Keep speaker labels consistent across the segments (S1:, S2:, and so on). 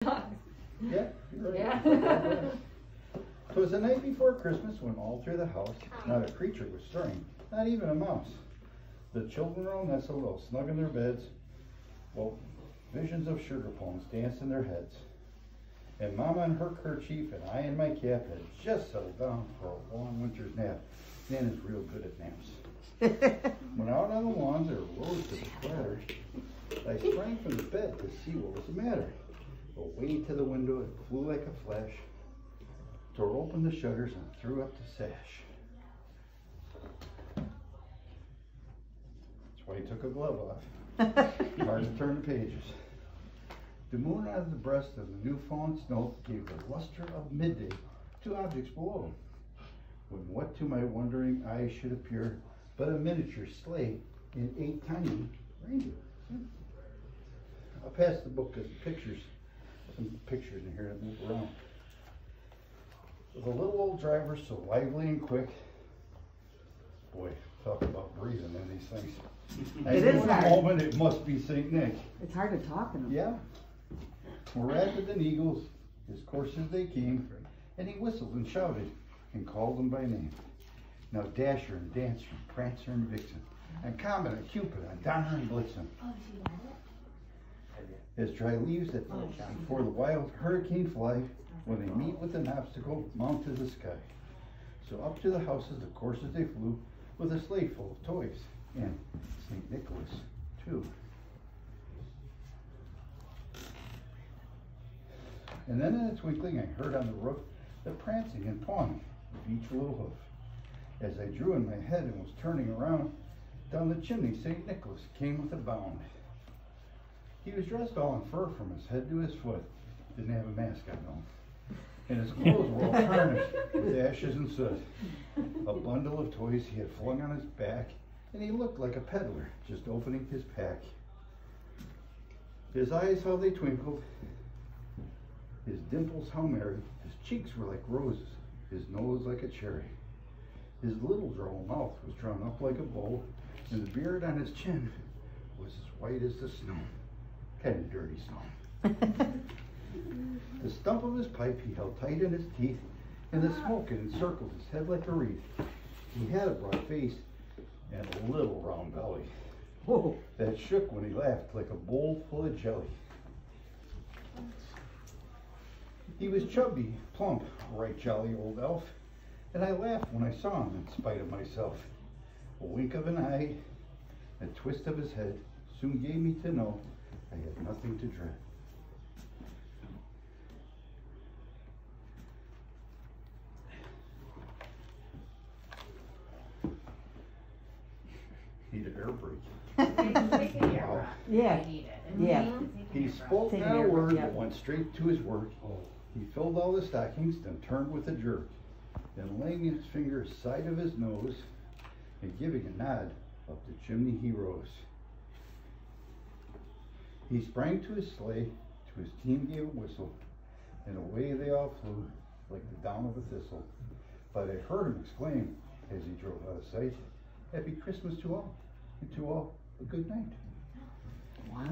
S1: Yeah, you're right.
S2: Yeah.
S1: 'Twas the night before Christmas when all through the house not a creature was stirring, not even a mouse. The children were all nestled, all snug in their beds, while visions of sugar plums danced in their heads. And Mama in her kerchief and I in my cap had just settled down for a long winter's nap. Nan is real good at naps. When out on the lawn there rose to the clatter, I sprang from the bed to see what was the matter. Away to the window it flew like a flash, tore open the shutters and threw up the sash. That's why he took a glove off. Hard to turn the pages. The moon out of the breast of the new fallen snow gave the luster of midday to objects below, when what to my wondering eyes should appear but a miniature sleigh and 8 tiny reindeer. I'll pass the book because some pictures in here to move around. The little old driver so lively and quick. Boy, talk about breathing in these things.
S3: It is hard.
S1: In a moment it must be St. Nick.
S3: It's hard to talk in them.
S1: Yeah. More rapid than eagles, his coursers they came, and he whistled and shouted and called them by name. Now Dasher and Dancer and Prancer and Vixen, and Comet and Cupid and Donner and Blitzen. As dry leaves that before the wild hurricane fly, when they meet with an obstacle, mount to the sky. So up to the houses the coursers they flew, with a sleigh full of toys, and St. Nicholas too. And then in a twinkling I heard on the roof the prancing and pawing of each little hoof. As I drew in my head and was turning around, down the chimney St. Nicholas came with a bound. He was dressed all in fur from his head to his foot, didn't have a mask on though, and his clothes were all tarnished with ashes and soot. A bundle of toys he had flung on his back, and he looked like a peddler just opening his pack. His eyes how they twinkled, his dimples how merry, his cheeks were like roses, his nose like a cherry. His little droll mouth was drawn up like a bow, and the beard on his chin was as white as the snow. Kind of dirty snow. The stump of his pipe he held tight in his teeth, and the smoke had encircled his head like a wreath. He had a broad face and a little round belly. Whoa, that shook when he laughed like a bowl full of jelly. He was chubby, plump, right jolly old elf, and I laughed when I saw him in spite of myself. A wink of an eye, a twist of his head, soon gave me to know I had nothing to dread. Need an air brake. Wow.
S3: Yeah. Yeah.
S1: He spoke not a word, but went straight to his work. He filled all the stockings, then turned with a jerk. Then laying his finger side of his nose, and giving a nod, up the chimney he rose. He sprang to his sleigh, to his team gave a whistle, and away they all flew, like the down of a thistle. But I heard him exclaim, as he drove out of sight, Happy Christmas to all, and to all a good night.
S3: Wow.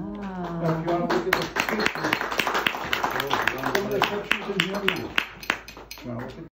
S1: Now, if you want to look at the pictures, some of the pictures in here, you want to look at